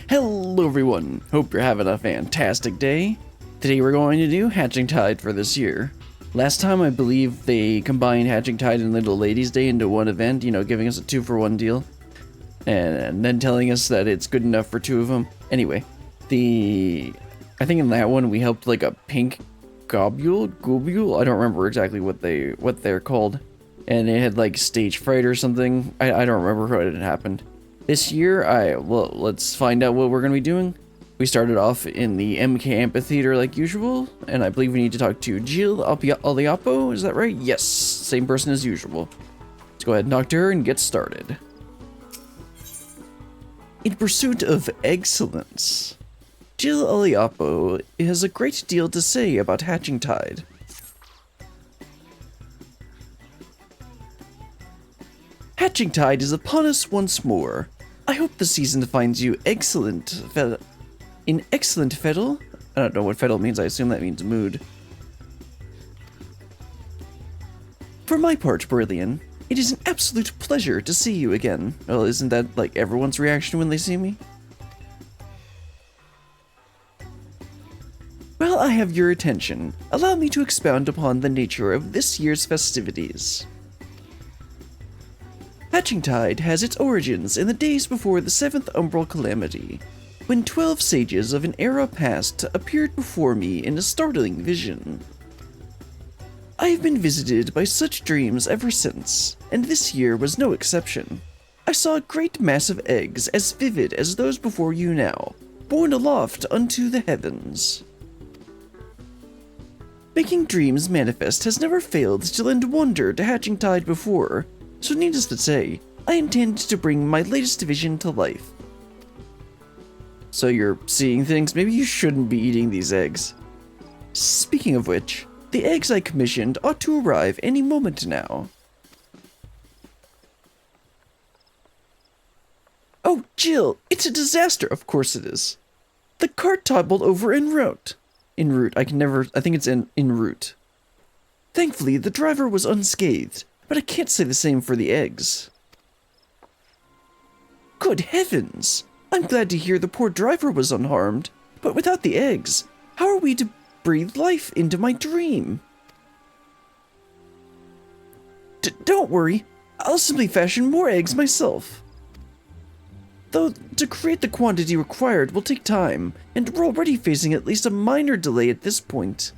Hello everyone, hope you're having a fantastic day. Today we're going to do Hatching Tide for this year. Last time I believe they combined Hatching Tide and Little Ladies Day into one event, giving us a 2-for-1 deal. And then telling us that it's good enough for 2 of them. Anyway, I think in that one we helped like a pink globule? I don't remember exactly what they're called. And it had like stage fright or something. I don't remember what had happened. This year, let's find out what we're going to be doing. We started off in the MK Amphitheatre like usual, and I believe we need to talk to Jill Aliapo, is that right? Yes, same person as usual. Let's go ahead and talk to her and get started. In pursuit of excellence, Jill Aliapo has a great deal to say about Hatching Tide. Hatching Tide is upon us once more. I hope the season finds you excellent, in excellent fettle. I don't know what fettle means, I assume that means mood. For my part, Berlian, it is an absolute pleasure to see you again. Well, isn't that like everyone's reaction when they see me? Well, I have your attention. Allow me to expound upon the nature of this year's festivities. Hatching Tide has its origins in the days before the 7th Umbral Calamity, when 12 sages of an era past appeared before me in a startling vision. I have been visited by such dreams ever since, and this year was no exception. I saw a great mass of eggs as vivid as those before you now, borne aloft unto the heavens. Making dreams manifest has never failed to lend wonder to Hatching Tide before, so needless to say, I intend to bring my latest vision to life. So you're seeing things? Maybe you shouldn't be eating these eggs. Speaking of which, the eggs I commissioned ought to arrive any moment now. Oh, Jill, it's a disaster. Of course it is. The cart toppled over en route. En route, I think it's en route. Thankfully, the driver was unscathed, but I can't say the same for the eggs. Good heavens! I'm glad to hear the poor driver was unharmed, but without the eggs, how are we to breathe life into my dream? Don't worry, I'll simply fashion more eggs myself. Though, to create the quantity required will take time, and we're already facing at least a minor delay at this point.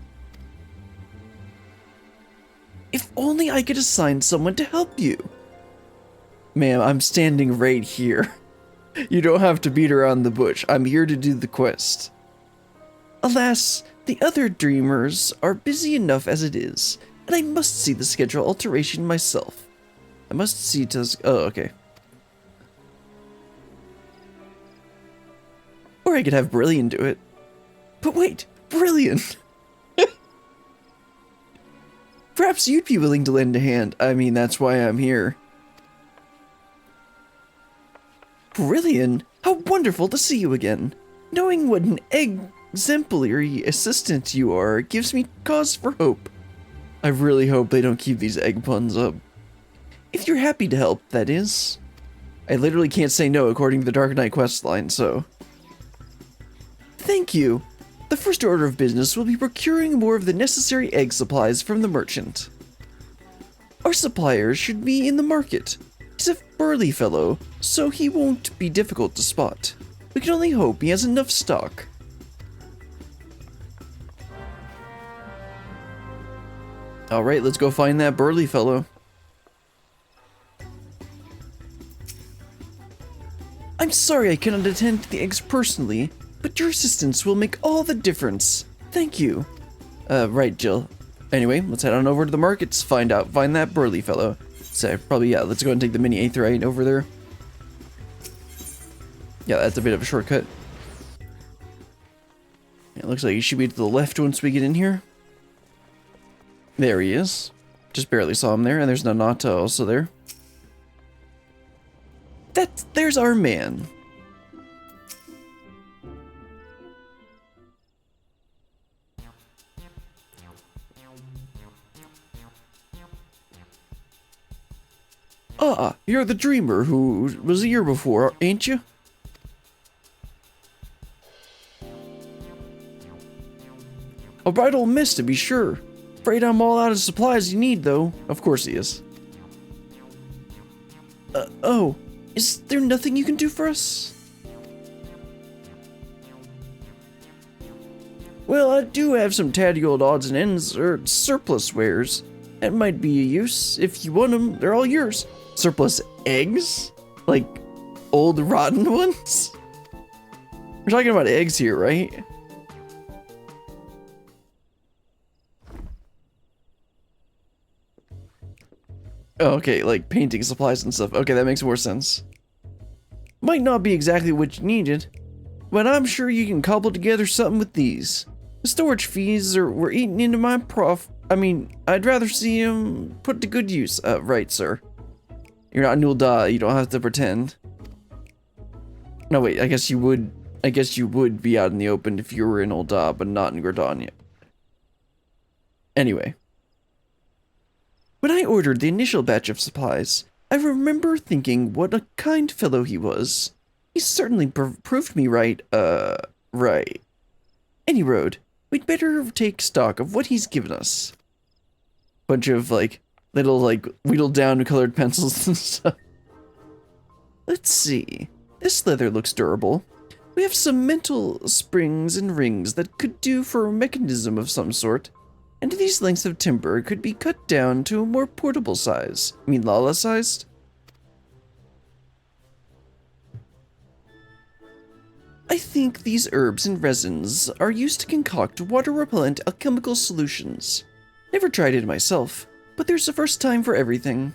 If only I could assign someone to help you. Ma'am, I'm standing right here. You don't have to beat around the bush. I'm here to do the quest. Alas, the other dreamers are busy enough as it is, and I must see the schedule alteration myself. I must see to... Oh, okay. Or I could have Brilliant do it. But wait, Brilliant! Perhaps you'd be willing to lend a hand. I mean, that's why I'm here. Brilliant! How wonderful to see you again. Knowing what an exemplary assistant you are gives me cause for hope. I really hope they don't keep these egg puns up. If you're happy to help, that is. I literally can't say no according to the Dark Knight questline, so... Thank you. The first order of business will be procuring more of the necessary egg supplies from the merchant. Our supplier should be in the market. He's a burly fellow, so he won't be difficult to spot. We can only hope he has enough stock. Alright, let's go find that burly fellow. I'm sorry I cannot attend to the eggs personally, but your assistance will make all the difference. Thank you. Right, Jill. Anyway, let's head on over to the markets, find that burly fellow. So, probably, yeah, let's go and take the mini aetheryte over there. Yeah, that's a bit of a shortcut. It looks like he should be to the left once we get in here. There he is. Just barely saw him there, and there's Nanata also there. There's our man. Ah, you're the dreamer who was here before, ain't you? A right old mess to be sure. Afraid I'm all out of supplies you need, though. Of course he is. Oh, is there nothing you can do for us? Well, I do have some tatty old odds and ends, or surplus wares. That might be a use. If you want them, they're all yours. Surplus eggs? Like, old rotten ones? We're talking about eggs here, right? Oh, okay, like painting supplies and stuff. Okay, that makes more sense. Might not be exactly what you needed, but I'm sure you can cobble together something with these. The storage fees were eating into my I'd rather see them put to good use. Right, sir. You're not Nulda, you don't have to pretend. No, wait, I guess you would be out in the open if you were in Ul'dah, but not in Gridania. Anyway. When I ordered the initial batch of supplies, I remember thinking what a kind fellow he was. He certainly proved me right, right. Any road, we'd better take stock of what he's given us. Bunch of, little, wheedled down colored pencils and stuff. Let's see. This leather looks durable. We have some metal springs and rings that could do for a mechanism of some sort. And these lengths of timber could be cut down to a more portable size. I mean, Lala-sized? I think these herbs and resins are used to concoct water-repellent alchemical solutions. Never tried it myself, but there's a first time for everything.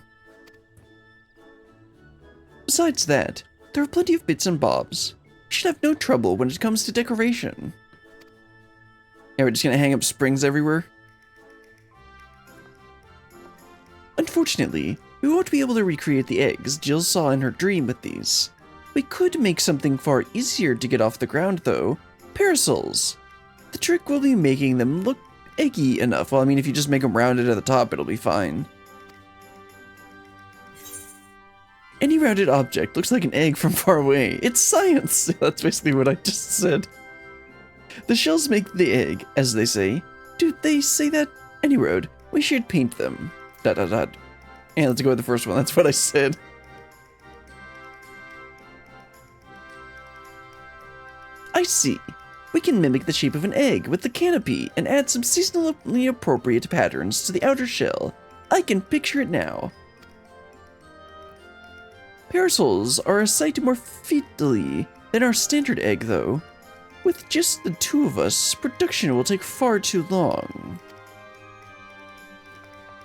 Besides that, there are plenty of bits and bobs. We should have no trouble when it comes to decoration. Yeah, we're just gonna hang up springs everywhere? Unfortunately, we won't be able to recreate the eggs Jill saw in her dream with these. We could make something far easier to get off the ground, though. Parasols. The trick will be making them look eggy enough. Well, I mean, if you just make them rounded at the top, it'll be fine. Any rounded object looks like an egg from far away. It's science! That's basically what I just said. The shells make the egg, as they say. Do they say that? Any road, we should paint them. ... And let's go with the first one. That's what I said. I see. We can mimic the shape of an egg with the canopy and add some seasonally appropriate patterns to the outer shell. I can picture it now. Parasols are a sight more fiddly than our standard egg, though. With just the two of us, production will take far too long.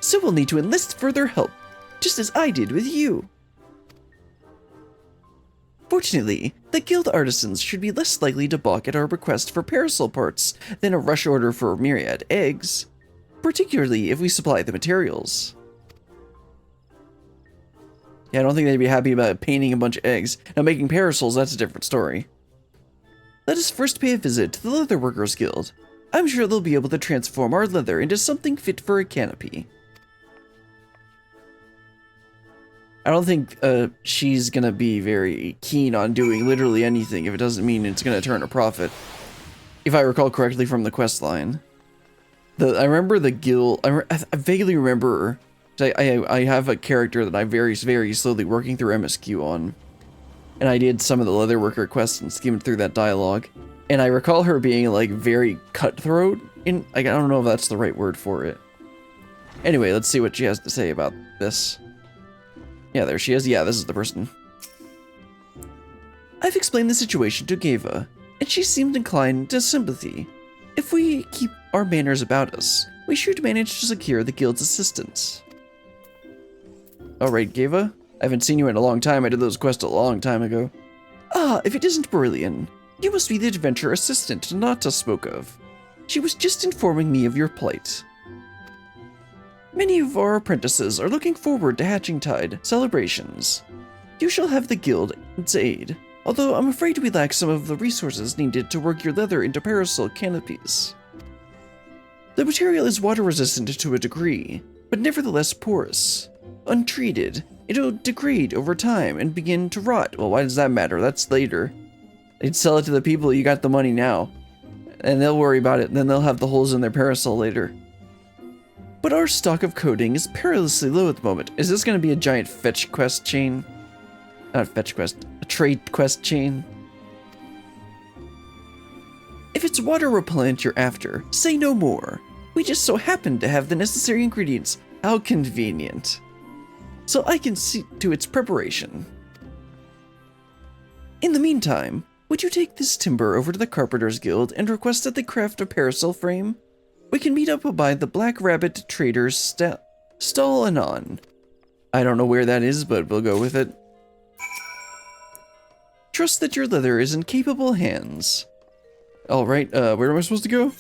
So we'll need to enlist further help, just as I did with you. Fortunately, the guild artisans should be less likely to balk at our request for parasol parts than a rush order for myriad eggs, particularly if we supply the materials. Yeah, I don't think they'd be happy about painting a bunch of eggs. Now, making parasols, that's a different story. Let us first pay a visit to the Leatherworkers Guild. I'm sure they'll be able to transform our leather into something fit for a canopy. I don't think she's gonna be very keen on doing literally anything if it doesn't mean it's gonna turn a profit. If I recall correctly from the quest line. I remember the guild, I vaguely remember, I have a character that I'm very, very slowly working through MSQ on. And I did some of the Leatherworker quests and skimmed through that dialogue. And I recall her being like very cutthroat in, I don't know if that's the right word for it. Anyway, let's see what she has to say about this. Yeah, there she is. Yeah, this is the person. I've explained the situation to Geva, and she seemed inclined to sympathy. If we keep our manners about us, we should manage to secure the guild's assistance. Alright, Geva. I haven't seen you in a long time. I did those quests a long time ago. Ah, if it isn't Brillian. You must be the adventure assistant Nata spoke of. She was just informing me of your plight. Many of our apprentices are looking forward to Hatching Tide celebrations. You shall have the guild's aid, although I'm afraid we lack some of the resources needed to work your leather into parasol canopies. The material is water resistant to a degree, but nevertheless porous. Untreated, it'll degrade over time and begin to rot. Well, why does that matter? That's later. They'd sell it to the people, you got the money now. And they'll worry about it, and then they'll have the holes in their parasol later. But our stock of coding is perilously low at the moment. Is this going to be a giant fetch quest chain? Not fetch quest, a trade quest chain. If it's water repellent you're after, say no more. We just so happen to have the necessary ingredients. How convenient. So I can see to its preparation. In the meantime, would you take this timber over to the Carpenters Guild and request that they craft a parasol frame? We can meet up by the Black Rabbit Trader's stall anon. I don't know where that is, but we'll go with it. Trust that your leather is in capable hands. Alright, where am I supposed to go?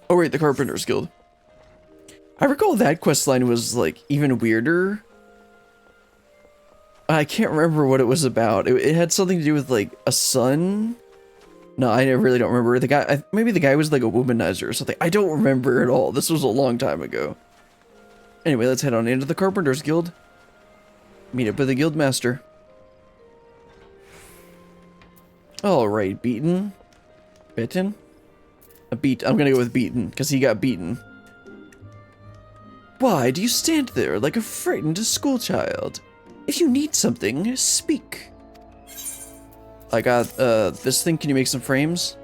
Oh right, the Carpenters Guild. I recall that questline was, like, even weirder. I can't remember what it was about. It had something to do with, like, a son? No, I really don't remember. The guy, maybe the guy was, like, a womanizer or something. I don't remember at all. This was a long time ago. Anyway, let's head on into the Carpenters Guild. Meet up with the guild master. Alright, beaten. Bitten? I'm gonna go with beaten, because he got beaten. Why do you stand there like a frightened schoolchild? If you need something, speak. I got, this thing. Can you make some frames?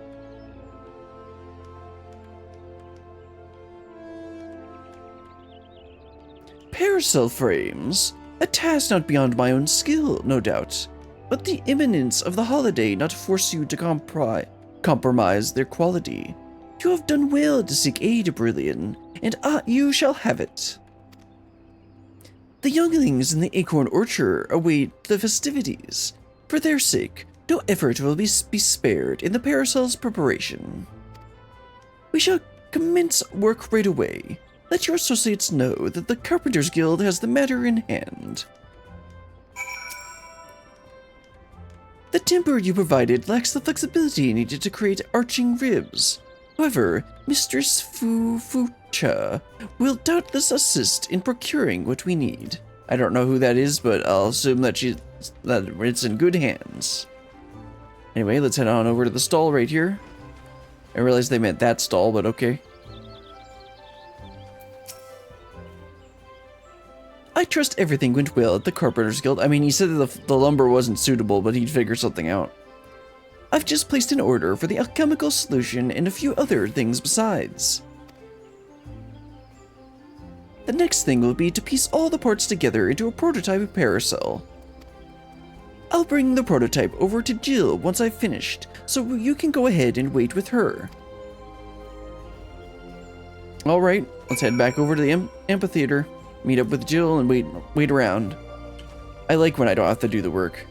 Parasol frames? A task not beyond my own skill, no doubt. But the imminence of the holiday not force you to compromise their quality. You have done well to seek aid, Brillian, and you shall have it. The younglings in the acorn orchard await the festivities. For their sake, no effort will be spared in the parasol's preparation. We shall commence work right away. Let your associates know that the Carpenters Guild has the matter in hand. The timber you provided lacks the flexibility needed to create arching ribs. However, Mistress Fucha will doubtless assist in procuring what we need. I don't know who that is, but I'll assume that it's in good hands. Anyway, let's head on over to the stall right here. I realized they meant that stall, but okay. I trust everything went well at the Carpenters Guild. I mean, he said that the lumber wasn't suitable, but he'd figure something out. I've just placed an order for the alchemical solution and a few other things besides. The next thing will be to piece all the parts together into a prototype parasol. I'll bring the prototype over to Jill once I've finished, so you can go ahead and wait with her. Alright, let's head back over to the amphitheater, meet up with Jill, and wait around. I like when I don't have to do the work.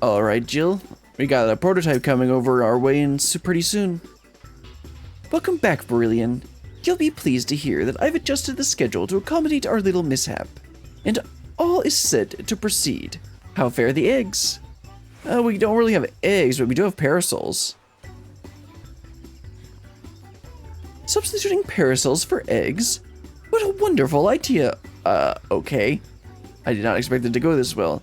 Alright, Jill, we got a prototype coming over our way pretty soon. Welcome back, Brillian. You'll be pleased to hear that I've adjusted the schedule to accommodate our little mishap, and all is set to proceed. How fare the eggs? We don't really have eggs, but we do have parasols. Substituting parasols for eggs? What a wonderful idea. Okay. I did not expect it to go this well.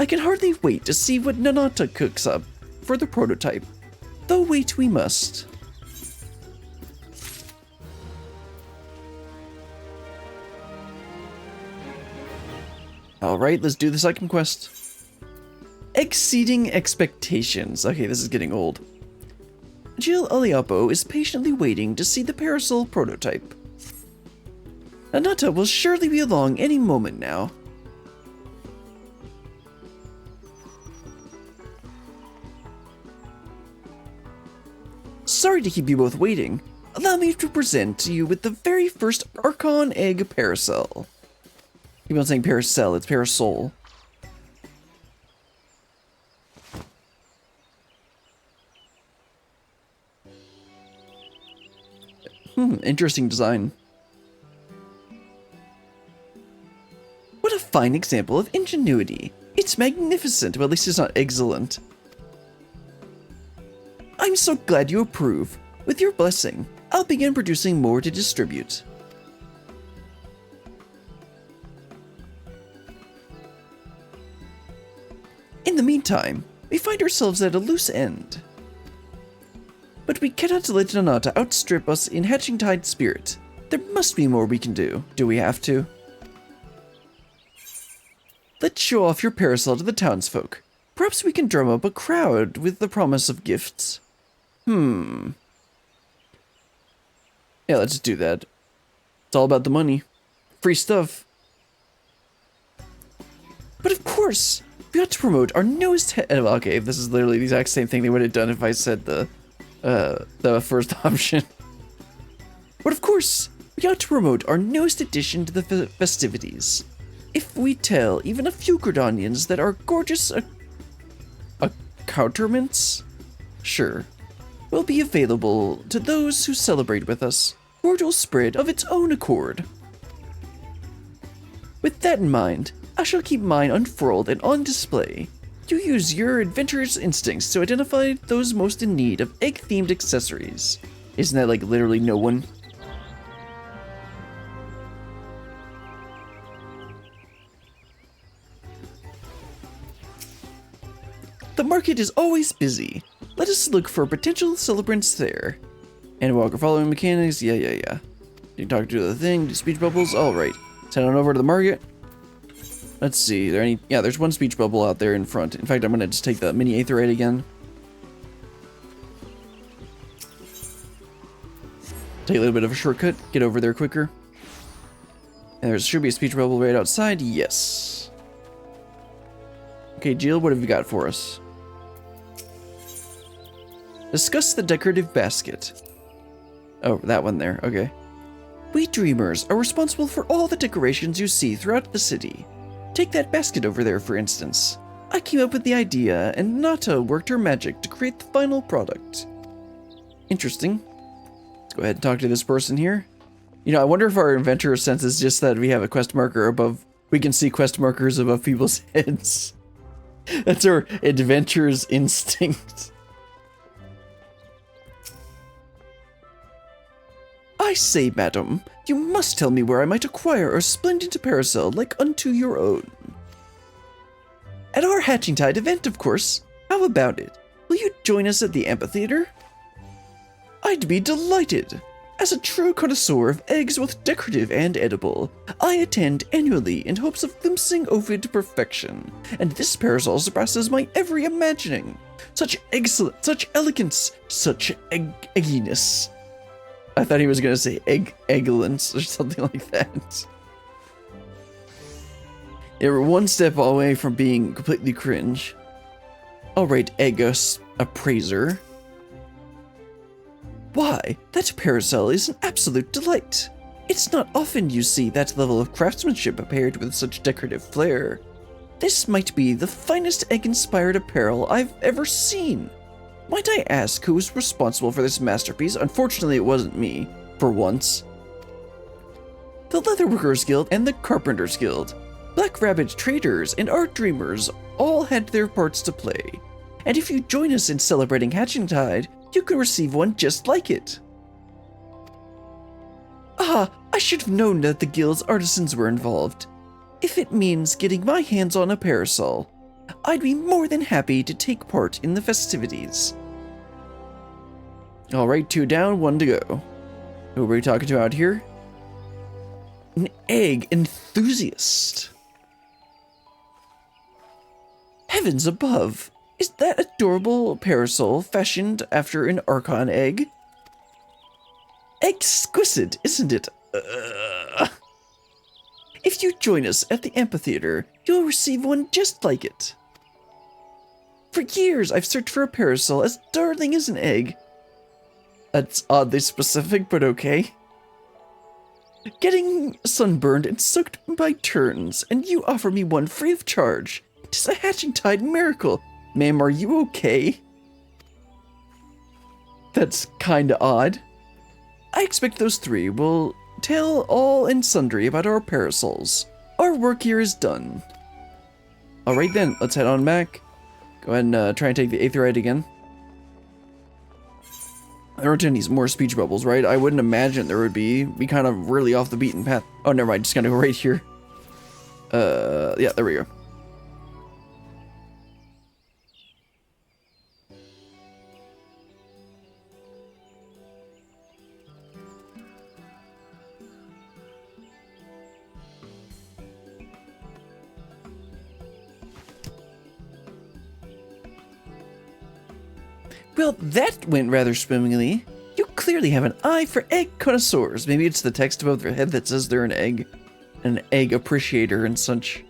I can hardly wait to see what Nanata cooks up for the prototype, though wait we must. Alright, let's do the second quest. Exceeding expectations. Okay, this is getting old. Jill Aliapo is patiently waiting to see the parasol prototype. Nanata will surely be along any moment now. Sorry to keep you both waiting. Allow me to present to you with the very first Archon Egg Parasol. Keep on saying parasol, it's parasol. Interesting design. What a fine example of ingenuity. It's magnificent, but at least it's not excellent. I'm so glad you approve. With your blessing, I'll begin producing more to distribute. In the meantime, We find ourselves at a loose end. But we cannot let Nanata outstrip us in Hatching Tide spirit. There must be more we can do. Do we have to? Let's show off your parasol to the townsfolk. Perhaps we can drum up a crowd with the promise of gifts. Yeah, let's just do that. It's all about the money. Free stuff. But of course, we ought to promote our newest okay, this is literally the exact same thing they would have done if I said the first option. But of course, we ought to promote our newest addition to the festivities. If we tell even a few Gridanians that our gorgeous accoutrements, sure, will be available to those who celebrate with us, word will spread of its own accord. With that in mind, I shall keep mine unfurled and on display. You use your adventurous instincts to identify those most in need of egg-themed accessories. Isn't that like literally no one? The market is always busy. Let us look for potential celebrants there. And walk or following mechanics, yeah. You talk to the thing, do speech bubbles, alright. Let's head on over to the market. Let's see, there any, yeah, there's one speech bubble out there in front. In fact, I'm gonna just take the mini aetherite again. Take a little bit of a shortcut, get over there quicker. And there should be a speech bubble right outside, yes. Okay, Jill, what have you got for us? Discuss the decorative basket. Oh, that one there, okay. We dreamers are responsible for all the decorations you see throughout the city. Take that basket over there, for instance. I came up with the idea, and Nata worked her magic to create the final product. Interesting. Let's go ahead and talk to this person here. You know, I wonder if our inventor sense is just that we have a quest marker above. We can see quest markers above people's heads. That's our adventurer's instinct. I say, madam, you must tell me where I might acquire a splendid parasol like unto your own. At our Hatching Tide event, of course. How about it? Will you join us at the Amphitheatre? I'd be delighted. As a true connoisseur of eggs, both decorative and edible, I attend annually in hopes of glimpsing Ovid to perfection, and this parasol surpasses my every imagining. Such excellence, such elegance, such egginess. I thought he was gonna say eggcelence or something like that. Yeah, we're one step away from being completely cringe. Alright, Eggus appraiser. Why, that parasol is an absolute delight. It's not often you see that level of craftsmanship paired with such decorative flair. This might be the finest egg-inspired apparel I've ever seen. Might I ask who was responsible for this masterpiece? Unfortunately, it wasn't me, for once. The Leatherworkers Guild and the Carpenters Guild, Black Rabbit Traders and Art Dreamers all had their parts to play. And if you join us in celebrating Hatching Tide, you can receive one just like it. Ah, I should have known that the guild's artisans were involved. If it means getting my hands on a parasol, I'd be more than happy to take part in the festivities. Alright, 2 down, 1 to go. Who are we talking to out here? An egg enthusiast. Heavens above! Is that adorable parasol fashioned after an Archon egg? Exquisite, isn't it? If you join us at the Amphitheatre, you'll receive one just like it. For years, I've searched for a parasol as darling as an egg. That's oddly specific, but okay. Getting sunburned and soaked by turns, and you offer me one free of charge. 'Tis a Hatching Tide miracle. Ma'am, are you okay? That's kinda odd. I expect those 3 will tell all and sundry about our parasols. Our work here is done. Alright then, let's head on back. Go ahead and try and take the aetherite again. There aren't any more speech bubbles, right? I wouldn't imagine there would be. Be kind of really off the beaten path. Oh, never mind, just gonna go right here. Yeah, there we go. Well, that went rather swimmingly. You clearly have an eye for egg connoisseurs. Maybe it's the text above their head that says they're an egg appreciator and such.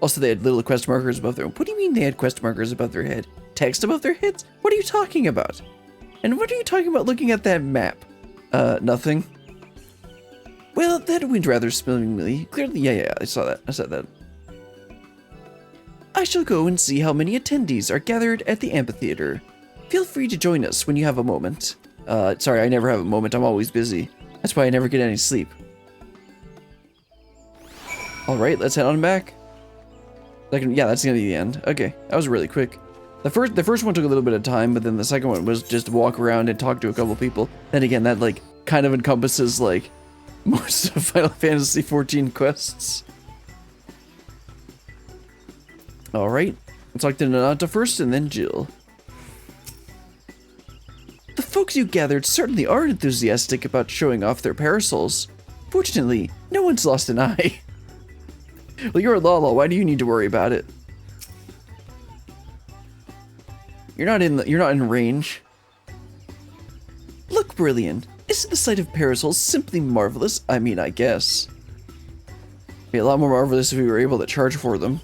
Also, they had little quest markers above their... What do you mean they had quest markers above their head? Text above their heads? What are you talking about? And what are you talking about looking at that map? Nothing. Well, that went rather swimmingly. Clearly, yeah, I saw that. I said that. I shall go and see how many attendees are gathered at the amphitheater. Feel free to join us when you have a moment. Sorry, I never have a moment. I'm always busy. That's why I never get any sleep. Alright, let's head on back. Yeah, that's gonna be the end. Okay, that was really quick. The first one took a little bit of time, but then the second one was just walk around and talk to a couple people. Then again, that like kind of encompasses like most of Final Fantasy XIV quests. Alright, let's talk to Nanata first and then Jill. The folks you gathered certainly are enthusiastic about showing off their parasols. Fortunately, no one's lost an eye. Well, you're a Lala, why do you need to worry about it? You're not in range. Look, Brilliant. Isn't the sight of parasols simply marvelous? I mean, I guess. It'd be a lot more marvelous if we were able to charge for them.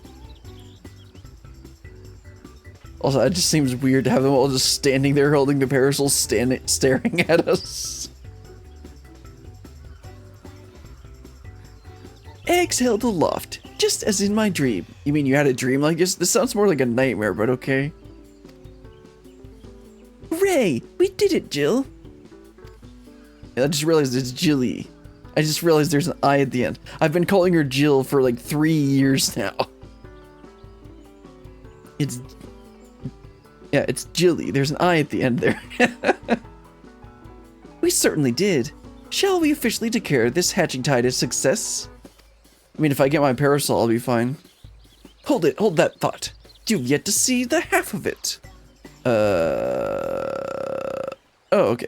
Also, it just seems weird to have them all just standing there holding the parasols staring at us. Eggs held aloft, just as in my dream. You mean you had a dream like this? This sounds more like a nightmare, but okay. Hooray! We did it, Jill! I just realized it's Jilly. I just realized there's an I at the end. I've been calling her Jill for like 3 years now. Yeah, it's Jilly. There's an I at the end there. We certainly did. Shall we officially declare this hatching tide a success? I mean, if I get my parasol, I'll be fine. Hold that thought. You've yet to see the half of it. Oh, okay.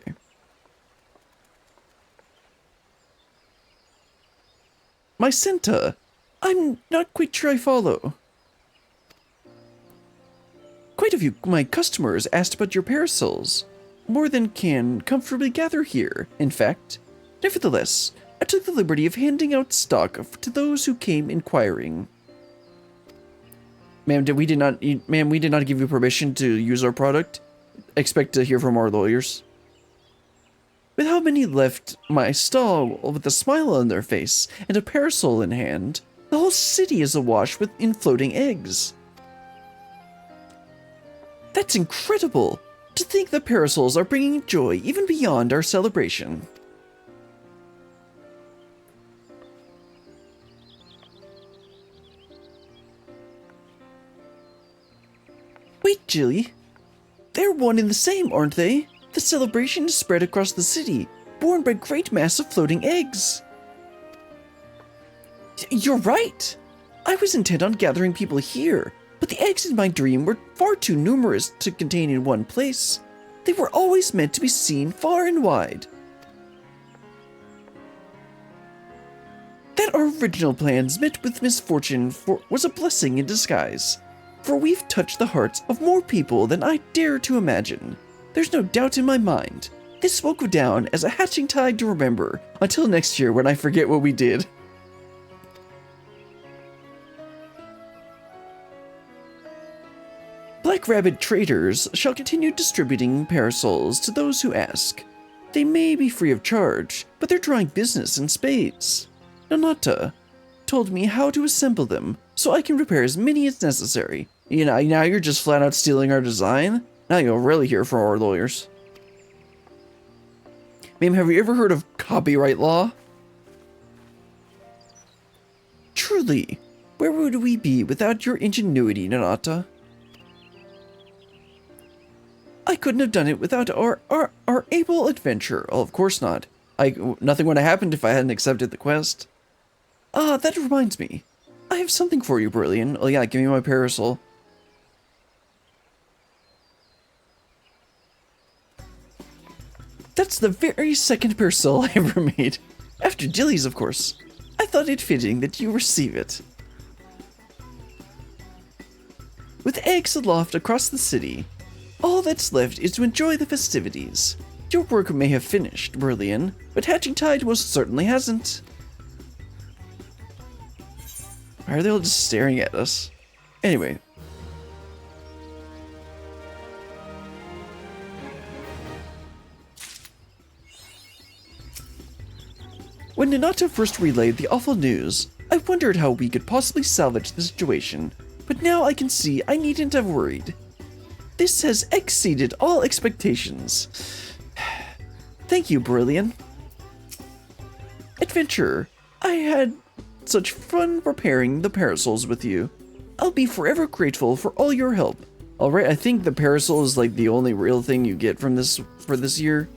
My Senta. I'm not quite sure I follow. Quite a few of my customers asked about your parasols. More than can comfortably gather here, in fact. Nevertheless, I took the liberty of handing out stock to those who came inquiring. Ma'am, we did not give you permission to use our product. Expect to hear from our lawyers. With how many left my stall with a smile on their face and a parasol in hand, the whole city is awash in floating eggs. That's incredible! To think the parasols are bringing joy even beyond our celebration. Wait, Jilly. They're one and the same, aren't they? The celebration is spread across the city, born by great mass of floating eggs. You're right! I was intent on gathering people here, but the eggs in my dream were far too numerous to contain in one place. They were always meant to be seen far and wide. That our original plans met with misfortune was a blessing in disguise, for we've touched the hearts of more people than I dare to imagine. There's no doubt in my mind. This will go down as a hatching tide to remember until next year when I forget what we did. Black Rabbit traders shall continue distributing parasols to those who ask. They may be free of charge, but they're drawing business in spades. Nanata told me how to assemble them, so I can repair as many as necessary. You know, now you're just flat out stealing our design? Now you'll really hear from our lawyers. Ma'am, have you ever heard of copyright law? Truly, where would we be without your ingenuity, Nanata? I couldn't have done it without our able adventure. Oh, of course not. Nothing would have happened if I hadn't accepted the quest. Ah, that reminds me. I have something for you, Brilliant. Oh yeah, give me my parasol. That's the very second parasol I ever made. After Jilly's, of course. I thought it fitting that you receive it. With eggs aloft across the city, All that's left is to enjoy the festivities. Your work may have finished, Brillian, but Hatching Tide most certainly hasn't. Why are they all just staring at us? Anyway. When Nanata first relayed the awful news, I wondered how we could possibly salvage the situation, but now I can see I needn't have worried. This has exceeded all expectations. Thank you, Brillian. Adventurer, I had such fun preparing the parasols with you. I'll be forever grateful for all your help. Alright, I think the parasol is like the only real thing you get from this for this year.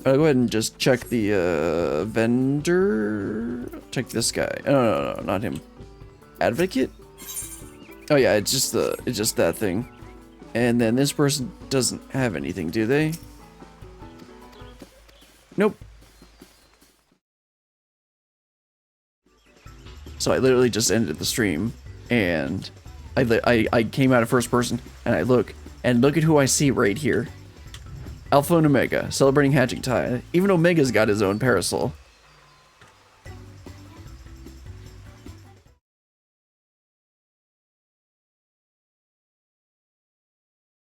I'll go ahead and just check the vendor. Check this guy. No, not him. Advocate? Oh yeah, it's just that thing. And then this person doesn't have anything, do they? Nope. So I literally just ended the stream, and I came out of first person, and I look at who I see right here. Alpha and Omega, celebrating Hatching Tide. Even Omega's got his own parasol.